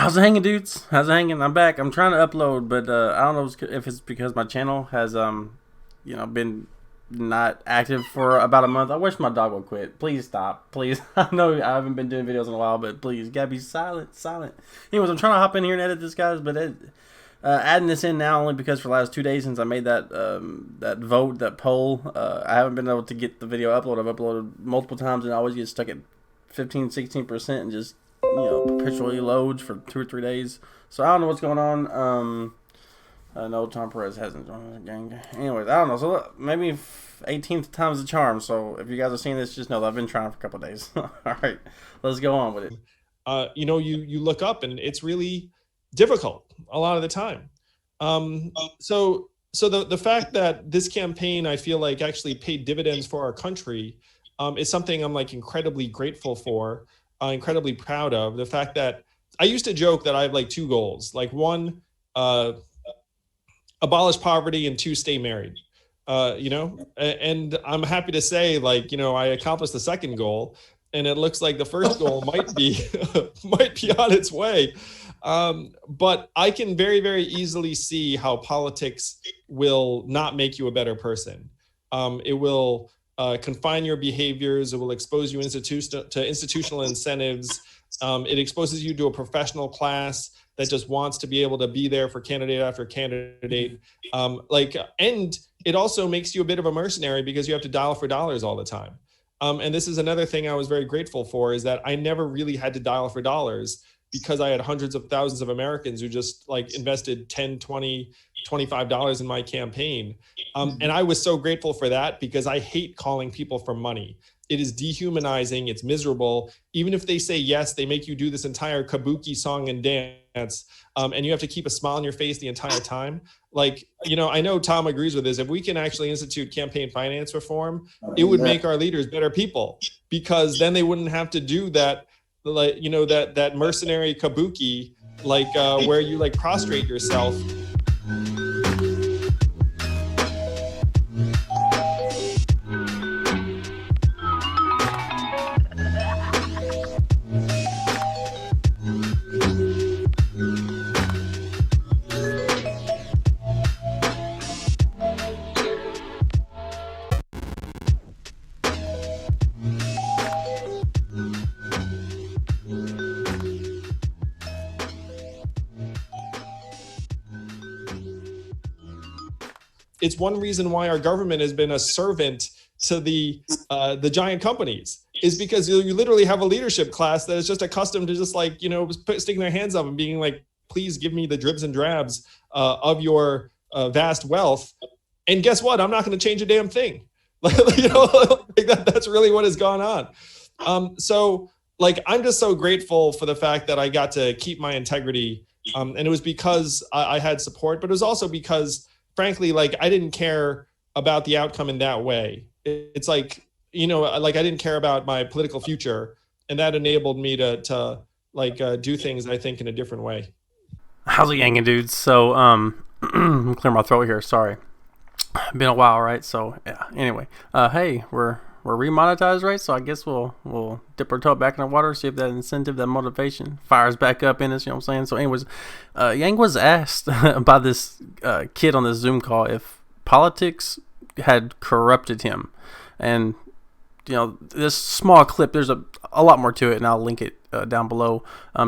How's it hanging, dudes? How's it hanging? I'm back. I'm trying to upload, but I don't know if it's because my channel has been not active for about a month. I wish my dog would quit. Please stop. Please. I know I haven't been doing videos in a while, but please, gotta be silent, silent. Anyways, I'm trying to hop in here and edit this, guys, but adding this in now only because for the last 2 days since I made that poll, I haven't been able to get the video uploaded. I've uploaded multiple times and I always get stuck at 15, 16% and just perpetually loads for 2 or 3 days. So I don't know what's going on. I know Tom Perez hasn't joined the gang. Anyways, I don't know. So look, maybe 18th time's the charm. So if you guys are seeing this, just know that I've been trying for a couple of days. All right, let's go on with it. You look up and it's really difficult a lot of the time. So the fact that this campaign, I feel like, actually paid dividends for our country is something I'm like incredibly grateful for, incredibly proud of. The fact that I used to joke that I have like two goals, like one, abolish poverty, and two, stay married. And I'm happy to say, like, I accomplished the second goal, and it looks like the first goal might be might be on its way. But I can very, very easily see how politics will not make you a better person. It will confine your behaviors. It will expose you to institutional incentives. It exposes you to a professional class that just wants to be able to be there for candidate after candidate. And it also makes you a bit of a mercenary because you have to dial for dollars all the time. And this is another thing I was very grateful for, is that I never really had to dial for dollars because I had hundreds of thousands of Americans who just like invested 10, 20, $25 in my campaign. And I was so grateful for that because I hate calling people for money. It is dehumanizing. It's miserable. Even if they say yes, they make you do this entire kabuki song and dance. And you have to keep a smile on your face the entire time. Like, I know Tom agrees with this. If we can actually institute campaign finance reform, it would make our leaders better people, because then they wouldn't have to do that, like, that mercenary kabuki, like where you like prostrate yourself. It's one reason why our government has been a servant to the giant companies, is because you literally have a leadership class that is just accustomed to just like, sticking their hands up and being like, please give me the dribs and drabs of your vast wealth. And guess what? I'm not going to change a damn thing. That's really what has gone on. So like, I'm just so grateful for the fact that I got to keep my integrity. And it was because I had support, but it was also because, frankly, like, I didn't care about the outcome in that way. It's like, like, I didn't care about my political future, and that enabled me to do things, I think, in a different way. How's it hanging, dudes? So I'm clear my throat here. Sorry, been a while, right? So yeah. Anyway, hey, we're remonetized, right? So I guess we'll dip our toe back in the water, see if that incentive, that motivation fires back up in us. You know what I'm saying? So, anyways, Yang was asked by this kid on this Zoom call if politics had corrupted him, and this small clip. There's a lot more to it, and I'll link it down below.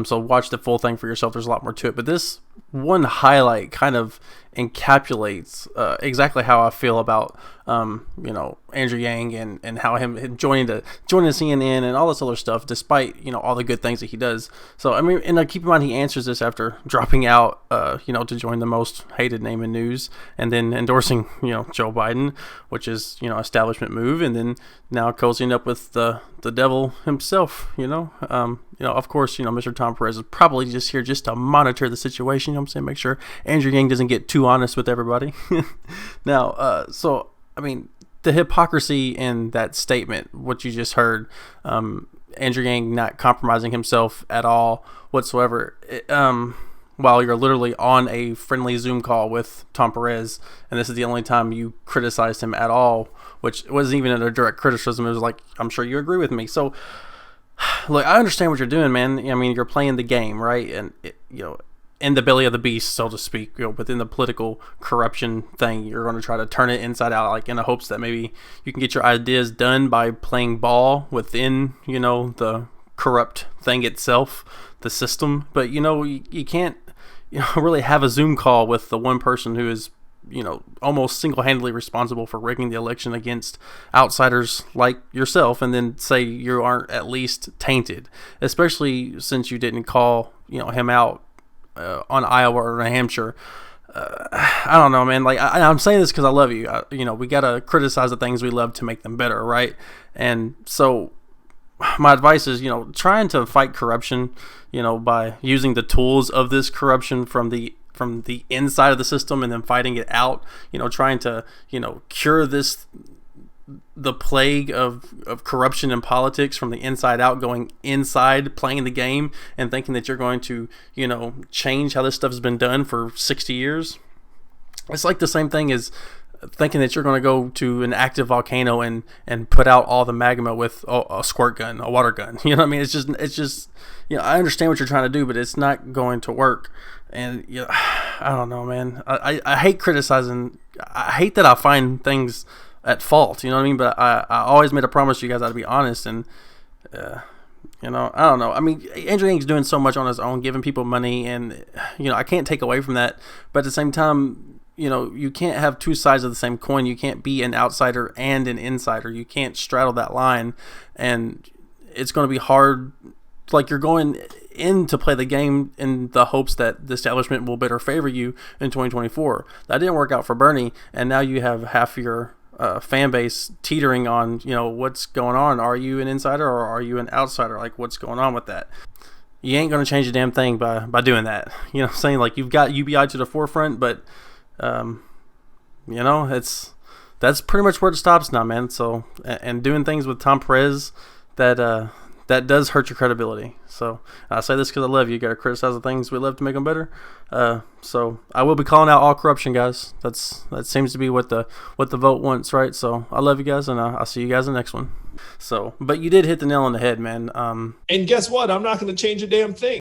So watch the full thing for yourself. There's a lot more to it, but this one highlight kind of encapsulates exactly how I feel about Andrew Yang and how him joining the CNN and all this other stuff, despite all the good things that he does. So I mean, and keep in mind, he answers this after dropping out to join the most hated name in news, and then endorsing Joe Biden, which is establishment move, and then now cozying up with the devil himself. Of course, Mr. Tom Perez is probably just here just to monitor the situation. I'm saying, make sure Andrew Yang doesn't get too honest with everybody. Now, so I mean, the hypocrisy in that statement, what you just heard, Andrew Yang not compromising himself at all whatsoever, while you're literally on a friendly Zoom call with Tom Perez, and this is the only time you criticized him at all, which wasn't even a direct criticism. It was like, I'm sure you agree with me. So Look, I understand what you're doing, man. I mean, you're playing the game, right? And in the belly of the beast, so to speak, within the political corruption thing, you're going to try to turn it inside out, like in the hopes that maybe you can get your ideas done by playing ball within, the corrupt thing itself, the system. But you can't, really have a Zoom call with the one person who is almost single-handedly responsible for rigging the election against outsiders like yourself, and then say you aren't at least tainted, especially since you didn't call him out on Iowa or New Hampshire. I don't know, man. Like I'm saying this because I love you. We gotta criticize the things we love to make them better, right? And so my advice is, trying to fight corruption, by using the tools of this corruption from the inside of the system, and then fighting it out, trying to, cure the plague of corruption in politics from the inside out, going inside, playing the game, and thinking that you're going to, change how this stuff has been done for 60 years. It's like the same thing as thinking that you're going to go to an active volcano and put out all the magma with a squirt gun, a water gun. You know what I mean? It's just I understand what you're trying to do, but it's not going to work. And I don't know, man. I hate criticizing. I hate that I find things at fault. You know what I mean? But I always made a promise to you guys I'd be honest. And I don't know. I mean, Andrew Yang's doing so much on his own, giving people money, and I can't take away from that. But at the same time, you can't have two sides of the same coin. You can't be an outsider and an insider. You can't straddle that line, and it's going to be hard. Like, you're going in to play the game in the hopes that the establishment will better favor you in 2024. That didn't work out for Bernie, and now you have half your fan base teetering on, what's going on. Are you an insider or are you an outsider? Like, what's going on with that? You ain't going to change a damn thing by doing that. You know what I'm saying? Like, you've got UBI to the forefront, but that's pretty much where it stops now, man. So, and doing things with Tom Perez that does hurt your credibility. So I say this because I love you. You got to criticize the things we love to make them better. So I will be calling out all corruption, guys. That seems to be what the vote wants, right? So I love you guys, and I'll see you guys in the next one. So, but you did hit the nail on the head, man. And guess what? I'm not going to change a damn thing.